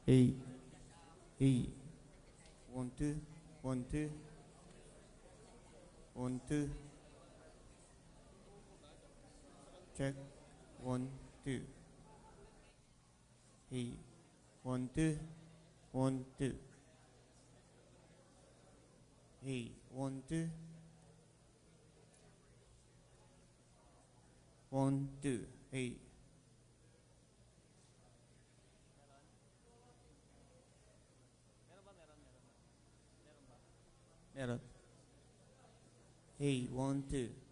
Hey, hey, 1 2 1 2 1 2 check 1 2 hey 1 2 1 2 hey 1 2 1 2 hey meron hey 1 2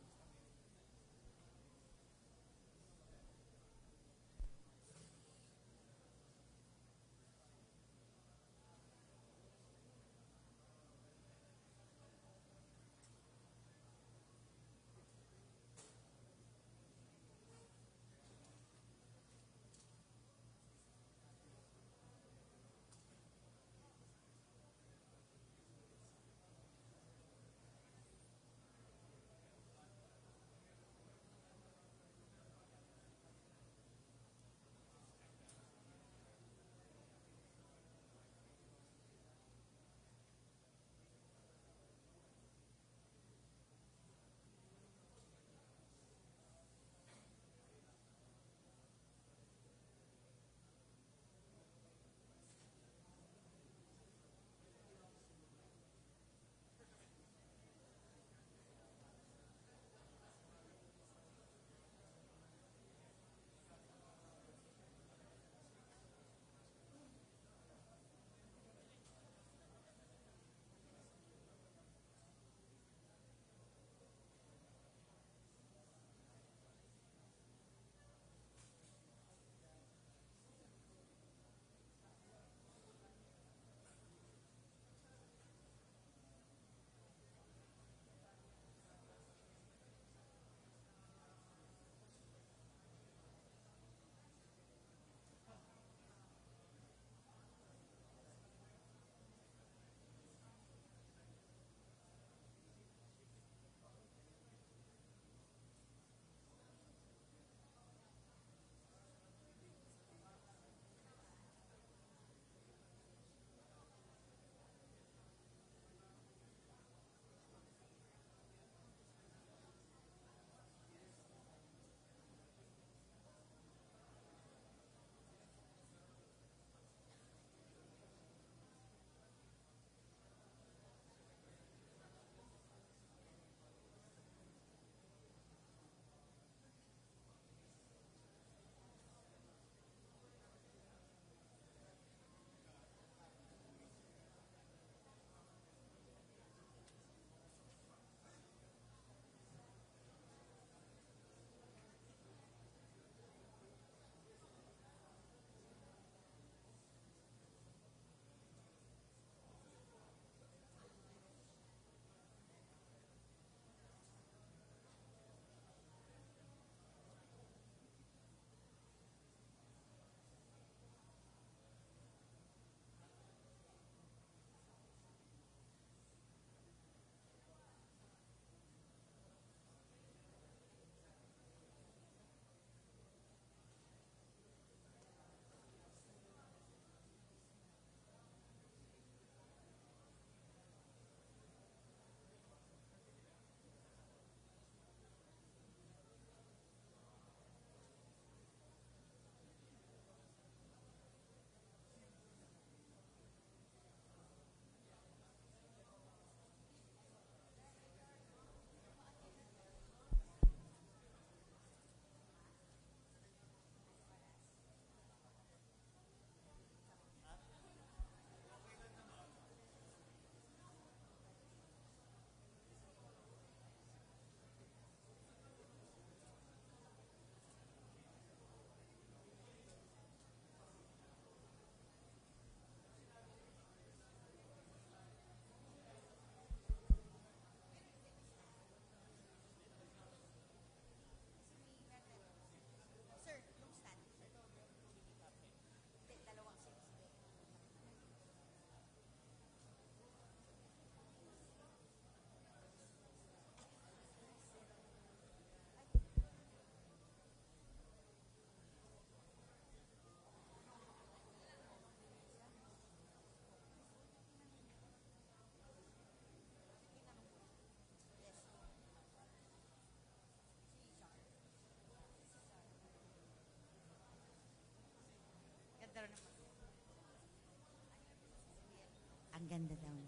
Ang ganda daw.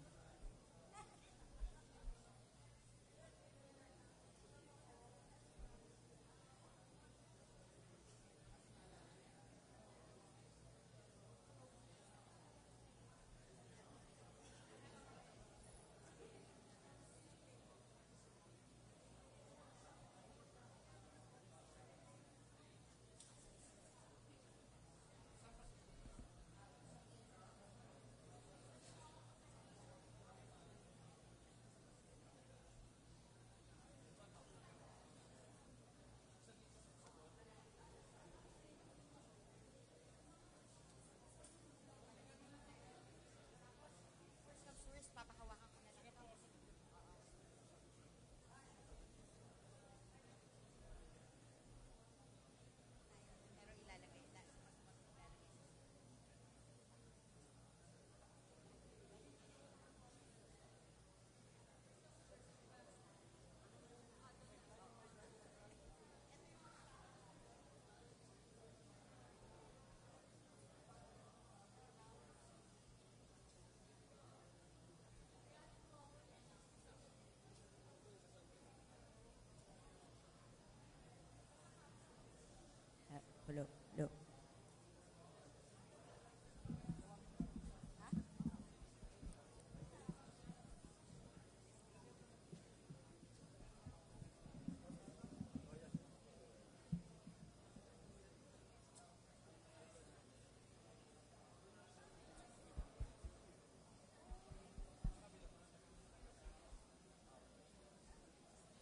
Hello. Hello.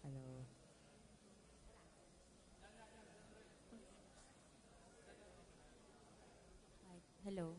Hello. Hello.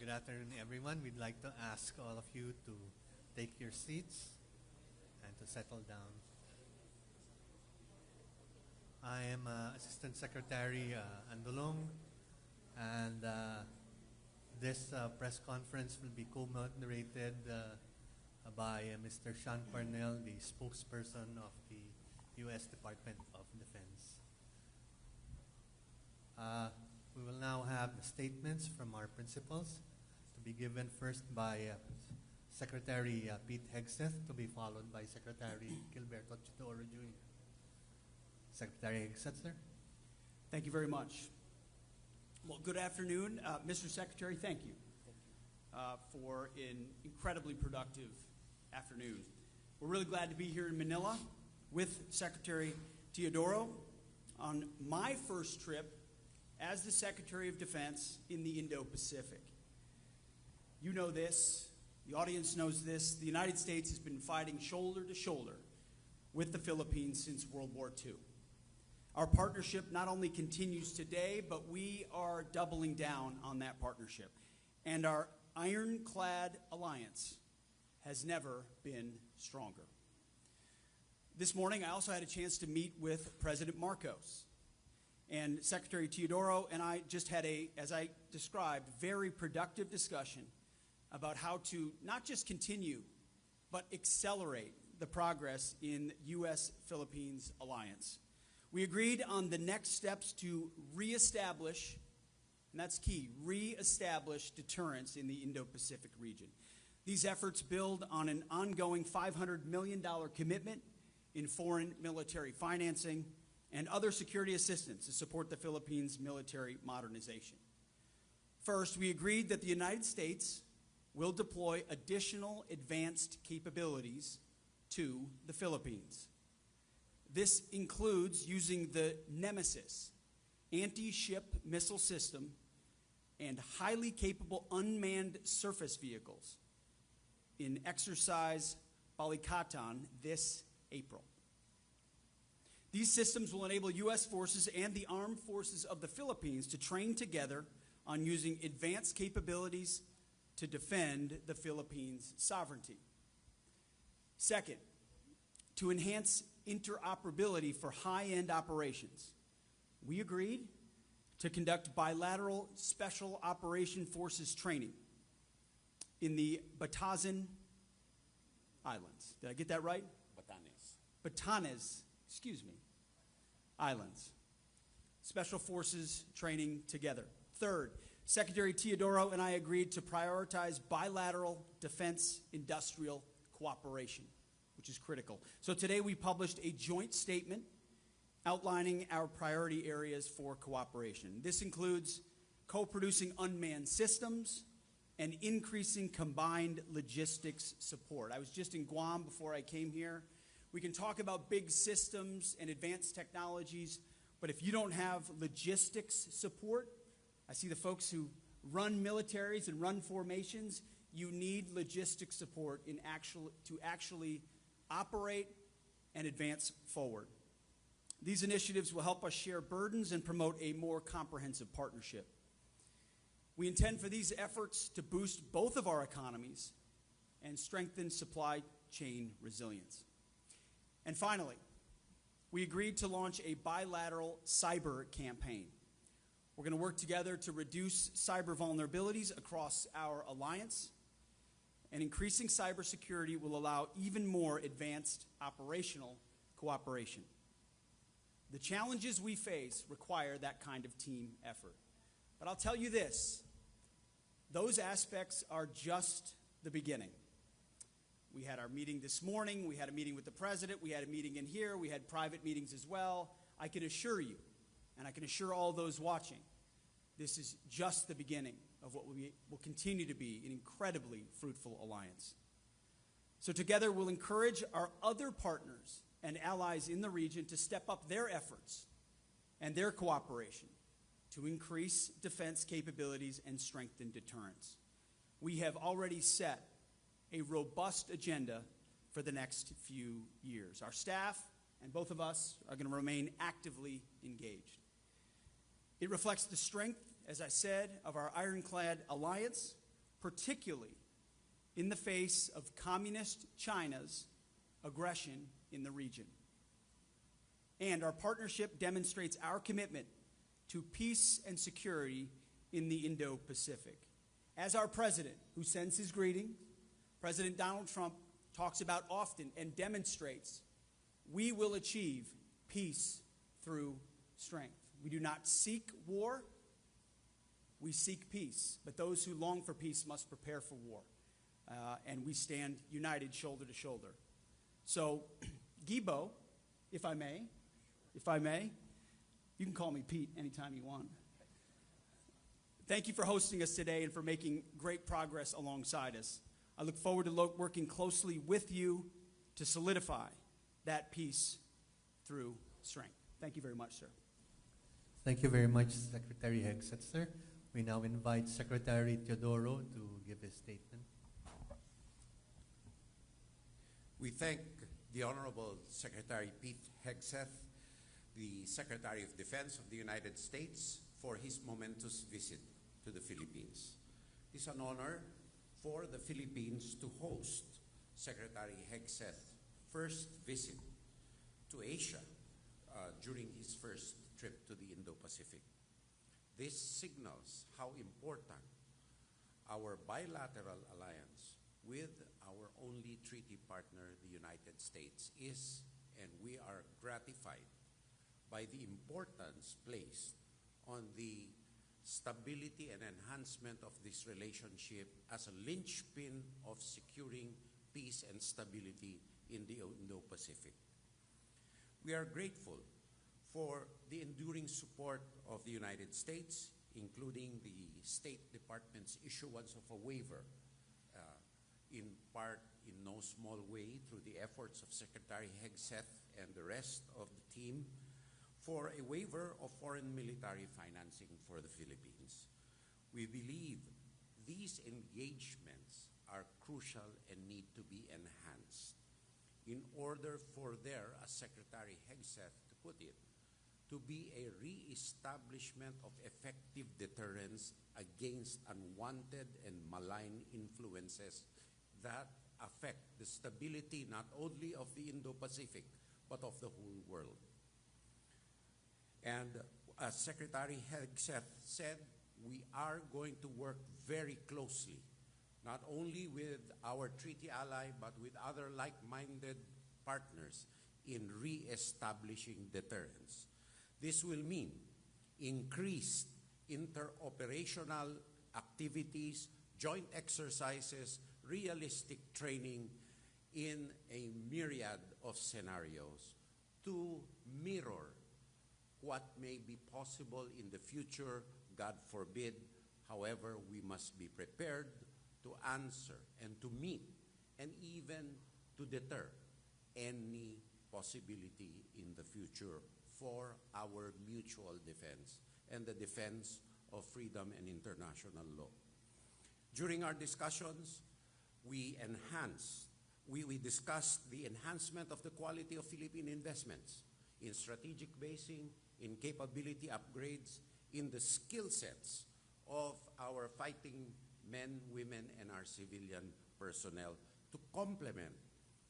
Good afternoon, everyone. We'd like to ask all of you to take your seats and to settle down. I am Assistant Secretary Andulong, and this press conference will be co-moderated by Mr. Sean Parnell, the spokesperson of the U.S. Department of Defense. We will now have statements from our principals to be given first by Secretary Pete Hegseth, to be followed by Secretary Gilberto Teodoro Jr. Secretary Hegseth, sir. Thank you very much. Well, good afternoon. Mr. Secretary, thank you for an incredibly productive afternoon. We're really glad to be here in Manila with Secretary Teodoro on my first trip as the Secretary of Defense in the Indo-Pacific. You know this, the audience knows this, the United States has been fighting shoulder to shoulder with the Philippines since World War II. Our partnership not only continues today, but we are doubling down on that partnership. And our ironclad alliance has never been stronger. This morning, I also had a chance to meet with President Marcos. And Secretary Teodoro and I just had as I described, very productive discussion about how to not just continue, but accelerate the progress in U.S.-Philippines alliance. We agreed on the next steps to reestablish, and that's key, reestablish deterrence in the Indo-Pacific region. These efforts build on an ongoing $500 million commitment in foreign military financing and other security assistance to support the Philippines' military modernization. First, we agreed that the United States will deploy additional advanced capabilities to the Philippines. This includes using the Nemesis anti-ship missile system and highly capable unmanned surface vehicles in exercise Balikatan this April. These systems will enable U.S. forces and the armed forces of the Philippines to train together on using advanced capabilities to defend the Philippines' sovereignty. Second, to enhance interoperability for high-end operations, we agreed to conduct bilateral Special Operation Forces training in the Batanes Islands. Did I get that right? Batanes, Islands. Special Forces training together. Third, Secretary Teodoro and I agreed to prioritize bilateral defense industrial cooperation, which is critical. So today we published a joint statement outlining our priority areas for cooperation. This includes co-producing unmanned systems and increasing combined logistics support. I was just in Guam before I came here. We can talk about big systems and advanced technologies, but if you don't have logistics support, I see the folks who run militaries and run formations, you need logistics support to actually operate and advance forward. These initiatives will help us share burdens and promote a more comprehensive partnership. We intend for these efforts to boost both of our economies and strengthen supply chain resilience. And finally, we agreed to launch a bilateral cyber campaign. We're going to work together to reduce cyber vulnerabilities across our alliance, and increasing cybersecurity will allow even more advanced operational cooperation. The challenges we face require that kind of team effort. But I'll tell you this, those aspects are just the beginning. We had our meeting this morning, we had a meeting with the president, we had a meeting in here, we had private meetings as well. I can assure you, and I can assure all those watching, this is just the beginning of what will continue to be an incredibly fruitful alliance. So together we'll encourage our other partners and allies in the region to step up their efforts and their cooperation to increase defense capabilities and strengthen deterrence. We have already set a robust agenda for the next few years. Our staff and both of us are going to remain actively engaged. It reflects the strength, as I said, of our ironclad alliance particularly in the face of communist China's aggression in the region. And our partnership demonstrates our commitment to peace and security in the Indo-Pacific. As our president, who sends his greetings, President Donald Trump talks about often and demonstrates, we will achieve peace through strength. We do not seek war, we seek peace. But those who long for peace must prepare for war. And we stand united shoulder to shoulder. So, Gibo, if I may, you can call me Pete anytime you want. Thank you for hosting us today and for making great progress alongside us. I look forward to working closely with you to solidify that peace through strength. Thank you very much, sir. Thank you very much, Secretary Hegseth, sir. We now invite Secretary Teodoro to give his statement. We thank the Honorable Secretary Pete Hegseth, the Secretary of Defense of the United States, for his momentous visit to the Philippines. It is an honor for the Philippines to host Secretary Hegseth's first visit to Asia during his first trip to the Indo-Pacific. This signals how important our bilateral alliance with our only treaty partner, the United States, is, and we are gratified by the importance placed on the stability and enhancement of this relationship as a linchpin of securing peace and stability in the Indo-Pacific. We are grateful for the enduring support of the United States, including the State Department's issuance of a waiver, in part, in no small way, through the efforts of Secretary Hegseth and the rest of the team, for a waiver of foreign military financing for the Philippines. We believe these engagements are crucial and need to be enhanced in order for there, as Secretary Hegseth to put it, to be a re-establishment of effective deterrence against unwanted and malign influences that affect the stability not only of the Indo-Pacific, but of the whole world. And as Secretary Hegseth said, we are going to work very closely, not only with our treaty ally, but with other like-minded partners in re-establishing deterrence. This will mean increased interoperational activities, joint exercises, realistic training in a myriad of scenarios to mirror what may be possible in the future, God forbid. However, we must be prepared to answer and to meet and even to deter any possibility in the future for our mutual defense and the defense of freedom and international law. During our discussions, we discussed the enhancement of the quality of Philippine investments in strategic basing, in capability upgrades, in the skill sets of our fighting men, women, and our civilian personnel to complement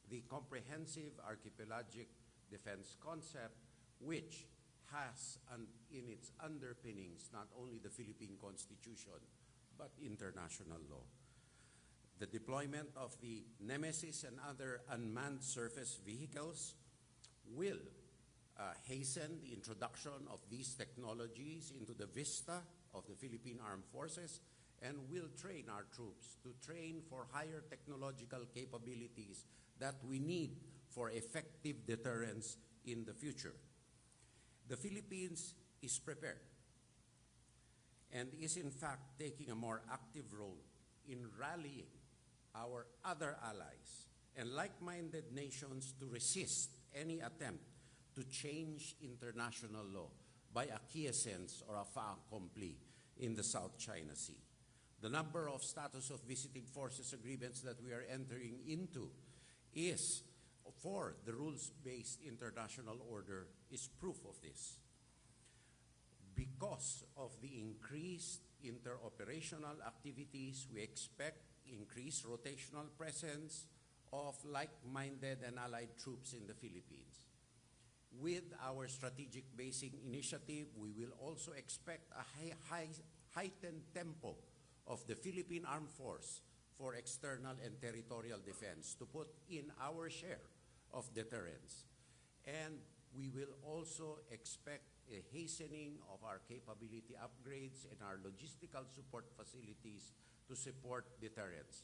the comprehensive archipelagic defense concept, which has in its underpinnings not only the Philippine Constitution, but international law. The deployment of the Nemesis and other unmanned surface vehicles will hasten the introduction of these technologies into the vista of the Philippine Armed Forces and will train our troops to train for higher technological capabilities that we need for effective deterrence in the future. The Philippines is prepared and is in fact taking a more active role in rallying our other allies and like-minded nations to resist any attempt to change international law by acquiescence or a fait accompli in the South China Sea. The number of status of visiting forces agreements that we are entering into is, for the rules-based international order, is proof of this. Because of the increased interoperational activities. We expect increased rotational presence of like-minded and allied troops in the Philippines. With our strategic basing initiative, we will also expect a heightened tempo of the Philippine Armed Force for external and territorial defense to put in our share of deterrence. And we will also expect a hastening of our capability upgrades and our logistical support facilities to support deterrence.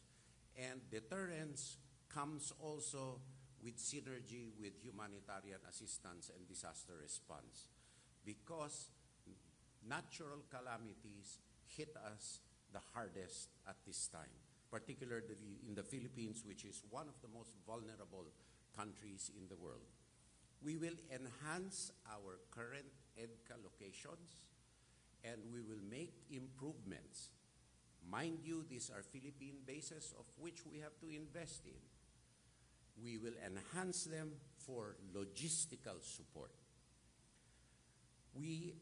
And deterrence comes also with synergy with humanitarian assistance and disaster response, because natural calamities hit us the hardest at this time, particularly in the Philippines, which is one of the most vulnerable countries in the world. We will enhance our current EDCA locations, and we will make improvements. Mind you, these are Philippine bases of which we have to invest in. We will enhance them for logistical support. We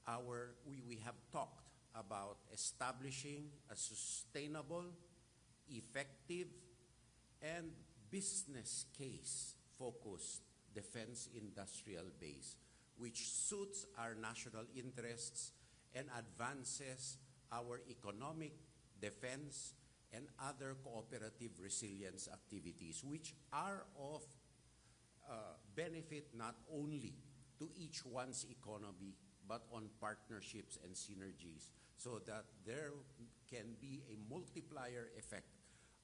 have talked about establishing a sustainable, effective, and business case-focused defense industrial base, which suits our national interests and advances our economic, defense, and other cooperative resilience activities, which are of benefit not only to each one's economy, but on partnerships and synergies, so that there can be a multiplier effect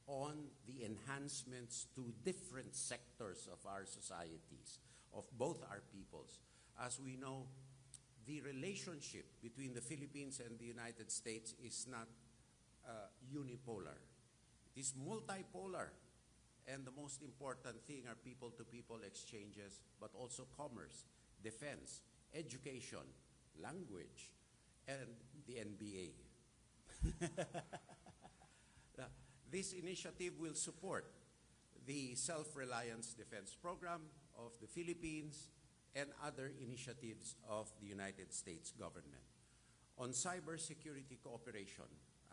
on the enhancements to different sectors of our societies, of both our peoples. As we know, the relationship between the Philippines and the United States is not unipolar. It is multipolar. And the most important thing are people-to-people exchanges, but also commerce, defense, education, language, and the NBA. This initiative will support the self-reliance defense program of the Philippines and other initiatives of the United States government. On cybersecurity cooperation,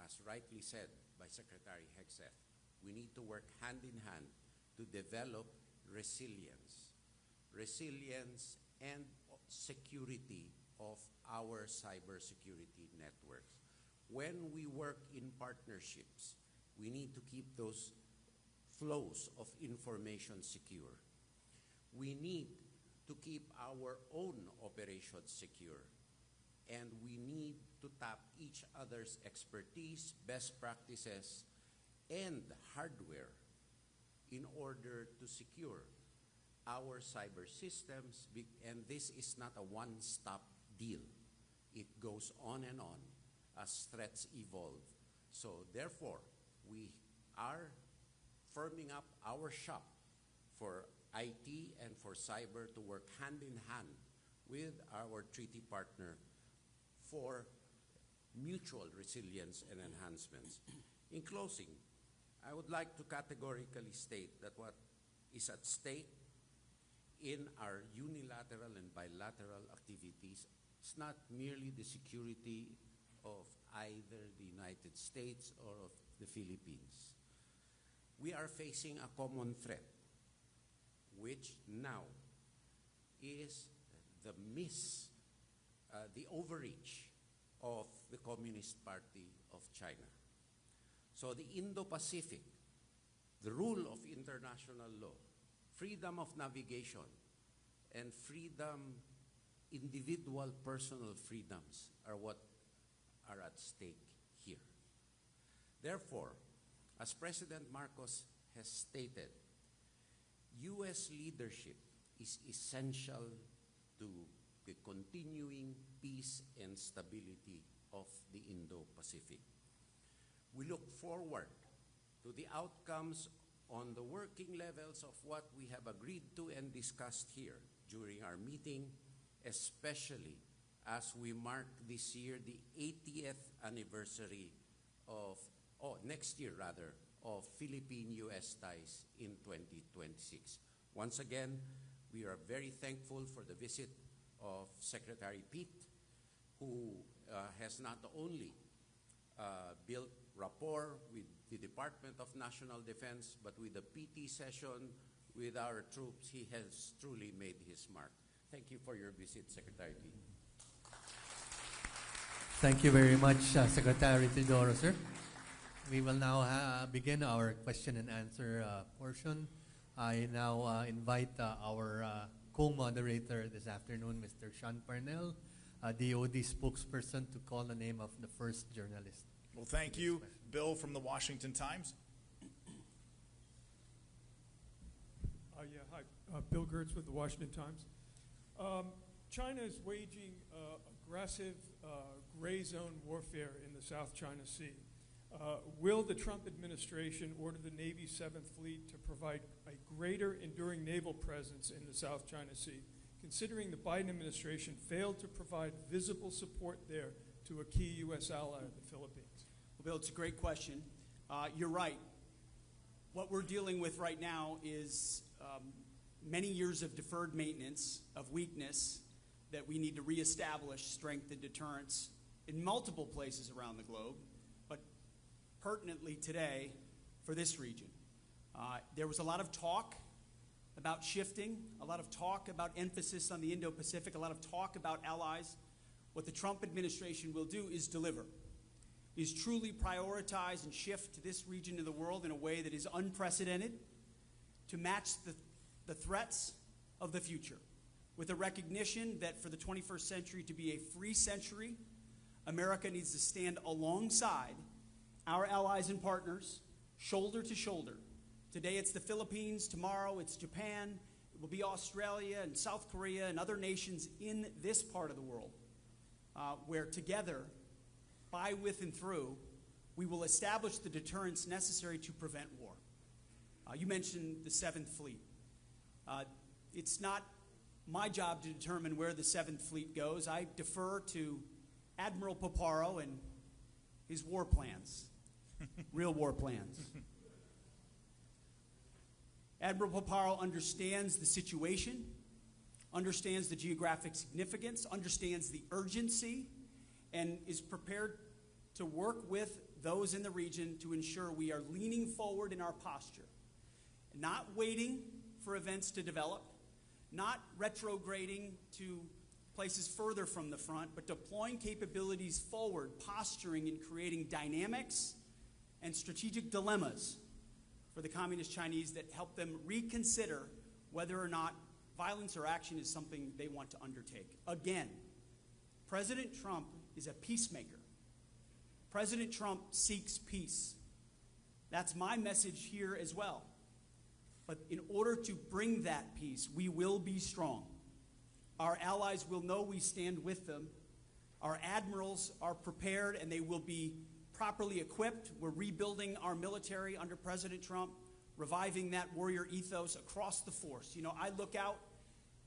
as rightly said by Secretary Hegseth, we need to work hand in hand to develop resilience and security of our cybersecurity networks. When we work in partnerships, we need to keep those flows of information secure. We need to keep our own operations secure. And we need to tap each other's expertise, best practices, and hardware in order to secure our cyber systems. And this is not a one-stop deal. It goes on and on as threats evolve. So therefore, we are firming up our shop for IT and for cyber to work hand in hand with our treaty partner for mutual resilience and enhancements. In closing, I would like to categorically state that what is at stake in our unilateral and bilateral activities is not merely the security of either the United States or of the Philippines. We are facing a common threat, which now is the overreach of the Communist Party of China. So the Indo-Pacific, the rule of international law, freedom of navigation, and individual personal freedoms are what are at stake here. Therefore, as President Marcos has stated, U.S. leadership is essential to the continuing peace and stability of the Indo-Pacific. We look forward to the outcomes on the working levels of what we have agreed to and discussed here during our meeting, especially as we mark this year the 80th anniversary next year of Philippine-U.S. ties in 2026. Once again, we are very thankful for the visit of Secretary Pete, who has not only built rapport with the Department of National Defense, but with the PT session with our troops, he has truly made his mark. Thank you for your visit, Secretary Pete. Thank you very much, Secretary Teodoro, sir. We will now begin our question and answer portion. I now invite our co-moderator this afternoon, Mr. Sean Parnell, DOD spokesperson, to call the name of the first journalist. Well, thank you, Bill from the Washington Times. Hi, Bill Gertz with the Washington Times. China is waging aggressive gray zone warfare in the South China Sea. Will the Trump administration order the Navy's 7th Fleet to provide a greater enduring naval presence in the South China Sea, considering the Biden administration failed to provide visible support there to a key U.S. ally, the Philippines? Well, Bill, it's a great question. You're right. What we're dealing with right now is many years of deferred maintenance, of weakness, that we need to reestablish strength and deterrence in multiple places around the globe, but pertinently today for this region. There was a lot of talk about shifting, a lot of talk about emphasis on the Indo-Pacific, a lot of talk about allies. What the Trump administration will do is deliver, is truly prioritize and shift this region of the world in a way that is unprecedented to match the threats of the future, with a recognition that for the 21st century to be a free century, America needs to stand alongside our allies and partners, shoulder to shoulder. Today it's the Philippines, tomorrow it's Japan, it will be Australia and South Korea and other nations in this part of the world, where together, by, with, and through, we will establish the deterrence necessary to prevent war. You mentioned the 7th Fleet. It's not my job to determine where the 7th Fleet goes. I defer to Admiral Paparo and his war plans, real war plans. Admiral Paparo understands the situation, understands the geographic significance, understands the urgency, and is prepared to work with those in the region to ensure we are leaning forward in our posture, not waiting for events to develop, not retrograding to places further from the front, but deploying capabilities forward, posturing and creating dynamics and strategic dilemmas for the Communist Chinese that help them reconsider whether or not violence or action is something they want to undertake. Again, President Trump is a peacemaker. President Trump seeks peace. That's my message here as well. But in order to bring that peace, we will be strong. Our allies will know we stand with them. Our admirals are prepared and they will be properly equipped. We're rebuilding our military under President Trump, reviving that warrior ethos across the force. You know, I look out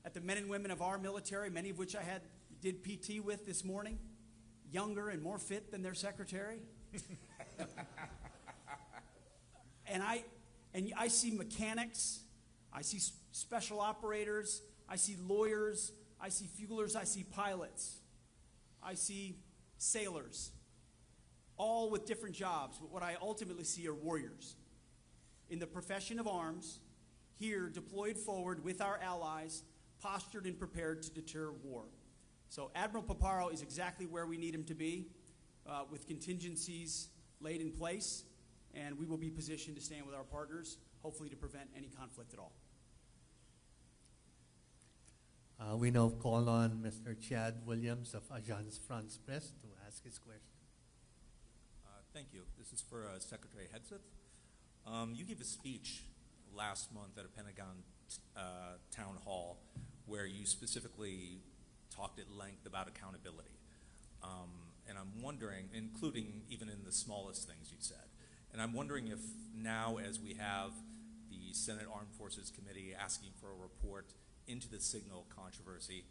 at the men and women of our military, many of which I did PT with this morning, younger and more fit than their secretary. And I see mechanics, I see special operators, I see lawyers, I see fuelers, I see pilots, I see sailors, all with different jobs. But what I ultimately see are warriors in the profession of arms, here deployed forward with our allies, postured and prepared to deter war. So Admiral Paparo is exactly where we need him to be, with contingencies laid in place, and we will be positioned to stand with our partners, hopefully to prevent any conflict at all. We now call on Mr. Chad Williams of Agence France Presse to ask his question. Thank you. This is for Secretary Hegseth. You gave a speech last month at a Pentagon town hall where you specifically talked at length about accountability. And I'm wondering, including even in the smallest things you said, and I'm wondering if now, as we have the Senate Armed Forces Committee asking for a report into the signal controversy,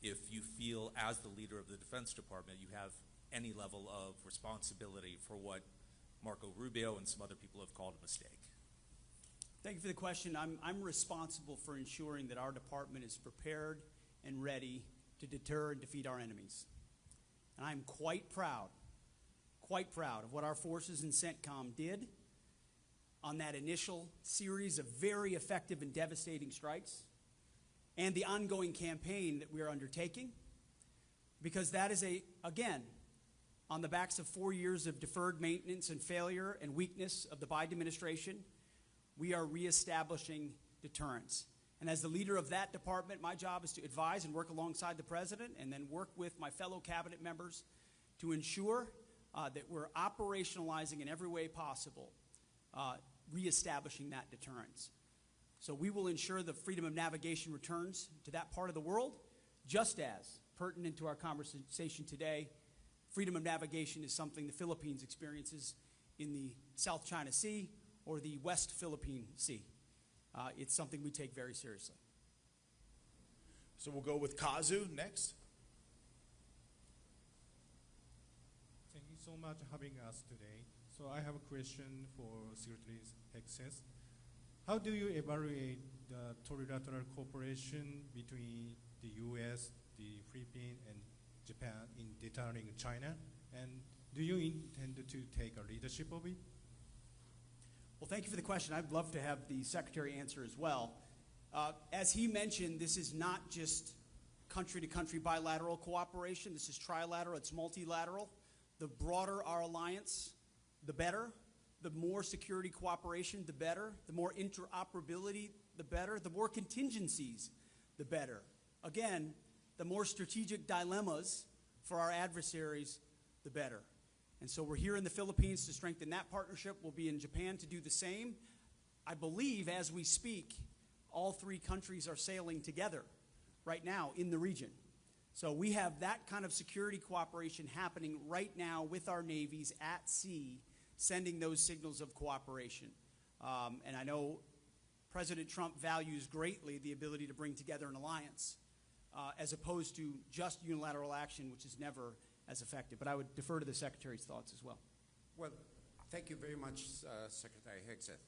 if you feel, as the leader of the Defense Department, you have any level of responsibility for what Marco Rubio and some other people have called a mistake. Thank you for the question. I'm responsible for ensuring that our department is prepared and ready to deter and defeat our enemies. And I'm quite proud quite proud of what our forces in CENTCOM did on that initial series of very effective and devastating strikes, and the ongoing campaign that we are undertaking, because that is, again, on the backs of 4 years of deferred maintenance and failure and weakness of the Biden administration, we are reestablishing deterrence. And as the leader of that department, my job is to advise and work alongside the president and then work with my fellow cabinet members to ensure that we're operationalizing in every way possible, reestablishing that deterrence. So we will ensure the freedom of navigation returns to that part of the world, just as pertinent to our conversation today, freedom of navigation is something the Philippines experiences in the South China Sea or the West Philippine Sea. It's something we take very seriously. So we'll go with Kazu next. Thank you so much for having us today. So I have a question for Secretary Hegseth. How do you evaluate the trilateral cooperation between the U.S., the Philippines, and Japan in deterring China? And do you intend to take a leadership of it? Well, thank you for the question. I'd love to have the Secretary answer as well. As he mentioned, this is not just country-to-country bilateral cooperation. This is trilateral. It's multilateral. The broader our alliance, the better. The more security cooperation, the better. The more interoperability, the better. The more contingencies, the better. Again, the more strategic dilemmas for our adversaries, the better. And so we're here in the Philippines to strengthen that partnership. We'll be in Japan to do the same. I believe as we speak, all three countries are sailing together right now in the region. So we have that kind of security cooperation happening right now with our navies at sea, sending those signals of cooperation. And I know President Trump values greatly the ability to bring together an alliance as opposed to just unilateral action, which is never as effective. But I would defer to the Secretary's thoughts as well. Well, thank you very much, Secretary Hegseth.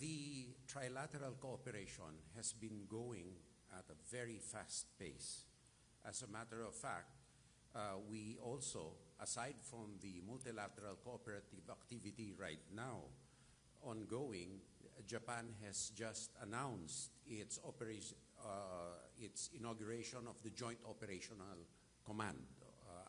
The trilateral cooperation has been going at a very fast pace. As a matter of fact, we also, aside from the multilateral cooperative activity right now ongoing, Japan has just announced its inauguration of the Joint Operational Command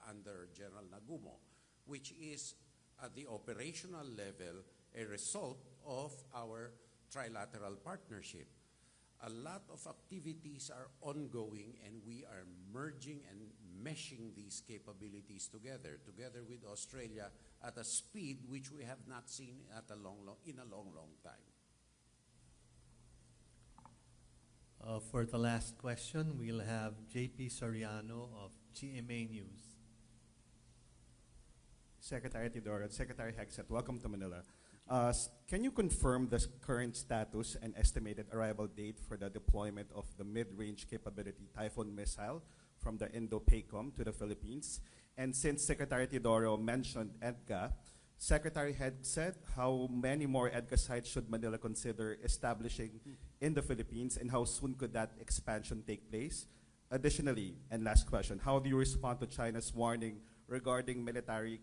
under General Nagumo, which is at the operational level a result of our trilateral partnership. A lot of activities are ongoing, and we are merging and meshing these capabilities together with Australia at a speed which we have not seen in a long time. For the last question, we'll have JP Soriano of GMA News. Secretary Teodoro, Secretary Hegseth, welcome to Manila. Can you confirm the current status and estimated arrival date for the deployment of the mid-range capability Typhoon missile from the Indo-Pacific to the Philippines? And since Secretary Teodoro mentioned EDCA, Secretary Hegseth, how many more EDCA sites should Manila consider establishing in the Philippines, and how soon could that expansion take place? Additionally, and last question, how do you respond to China's warning regarding military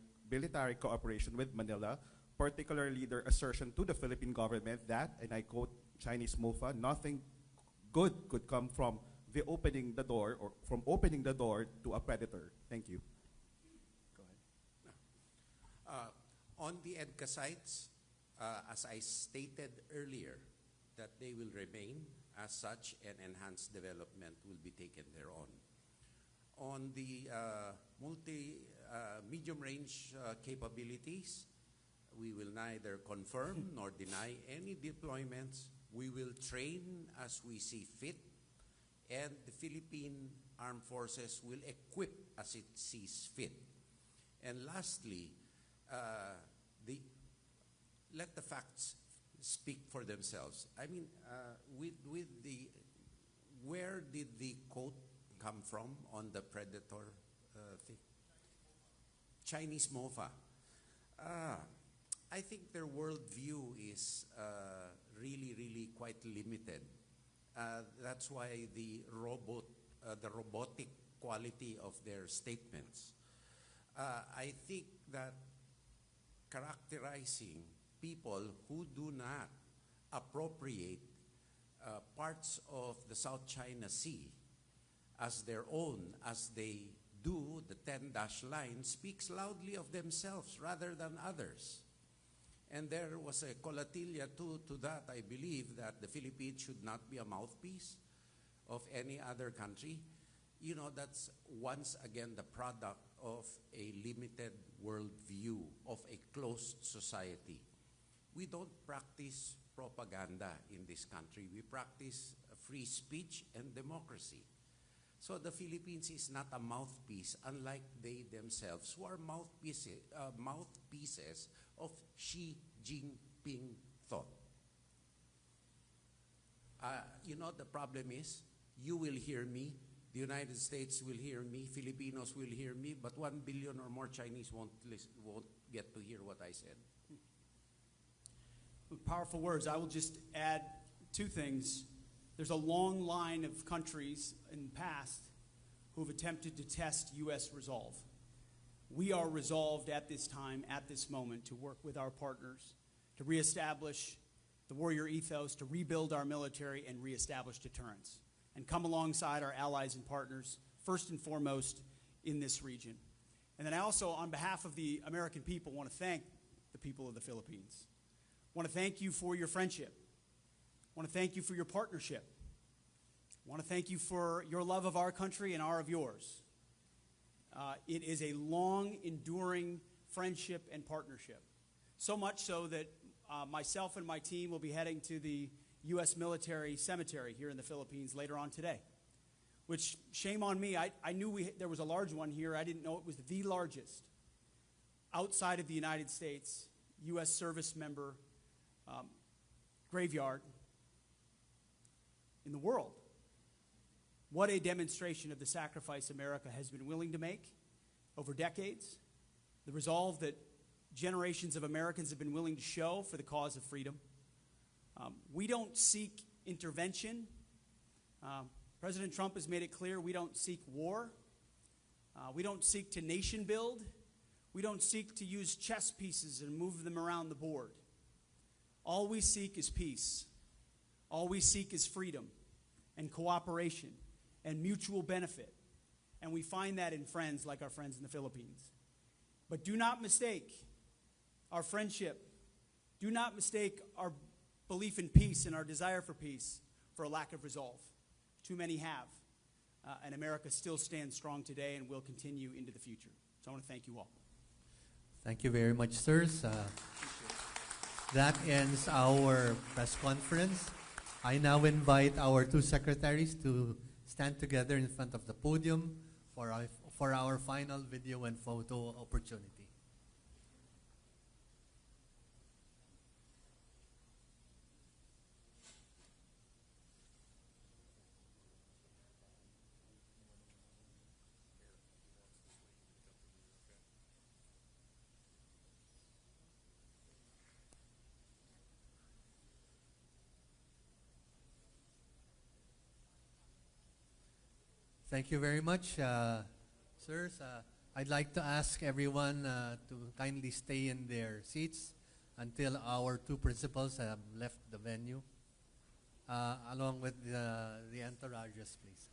cooperation with Manila, particularly their assertion to the Philippine government that, and I quote Chinese MOFA, nothing good could come from opening the door to a predator? Thank you. Go ahead. On the EDCA sites, as I stated earlier, that they will remain as such, and enhanced development will be taken thereon. On the medium-range capabilities, we will neither confirm nor deny any deployments. We will train as we see fit, and the Philippine Armed Forces will equip as it sees fit. And lastly, let the facts speak for themselves. I mean, where did the quote come from on the predator thing? Chinese MOFA. I think their worldview is really quite limited. That's why the robotic quality of their statements. I think that characterizing people who do not appropriate parts of the South China Sea as their own, as they do the 10-dash line, speaks loudly of themselves rather than others. And there was a collatilla to that, I believe, that the Philippines should not be a mouthpiece of any other country. You know, that's once again the product of a limited worldview, of a closed society. We don't practice propaganda in this country. We practice free speech and democracy. So the Philippines is not a mouthpiece, unlike they themselves, who are mouthpieces of Xi Jinping thought. You know, the problem is, you will hear me, the United States will hear me, Filipinos will hear me, but 1 billion or more Chinese won't get to hear what I said. Powerful words. I will just add two things. There's a long line of countries in the past who have attempted to test U.S. resolve. We are resolved at this time, at this moment, to work with our partners, to reestablish the warrior ethos, to rebuild our military and reestablish deterrence, and come alongside our allies and partners, first and foremost, in this region. And then I also, on behalf of the American people, want to thank the people of the Philippines. I want to thank you for your friendship. I want to thank you for your partnership. I want to thank you for your love of our country and our of yours. It is a long, enduring friendship and partnership. So much so that myself and my team will be heading to the U.S. military cemetery here in the Philippines later on today. Which, shame on me, I knew there was a large one here. I didn't know it was the largest outside of the United States U.S. service member graveyard in the world. What a demonstration of the sacrifice America has been willing to make over decades, the resolve that generations of Americans have been willing to show for the cause of freedom. We don't seek intervention. President Trump has made it clear we don't seek war. We don't seek to nation build. We don't seek to use chess pieces and move them around the board. All we seek is peace. All we seek is freedom and cooperation and mutual benefit. And we find that in friends like our friends in the Philippines. But do not mistake our friendship. Do not mistake our belief in peace and our desire for peace for a lack of resolve. Too many have. And America still stands strong today and will continue into the future. So I want to thank you all. Thank you very much, sirs. That ends our press conference. I now invite our two secretaries to stand together in front of the podium for our final video and photo opportunity. Thank you very much, sirs. I'd like to ask everyone to kindly stay in their seats until our two principals have left the venue, along with the entourages, please.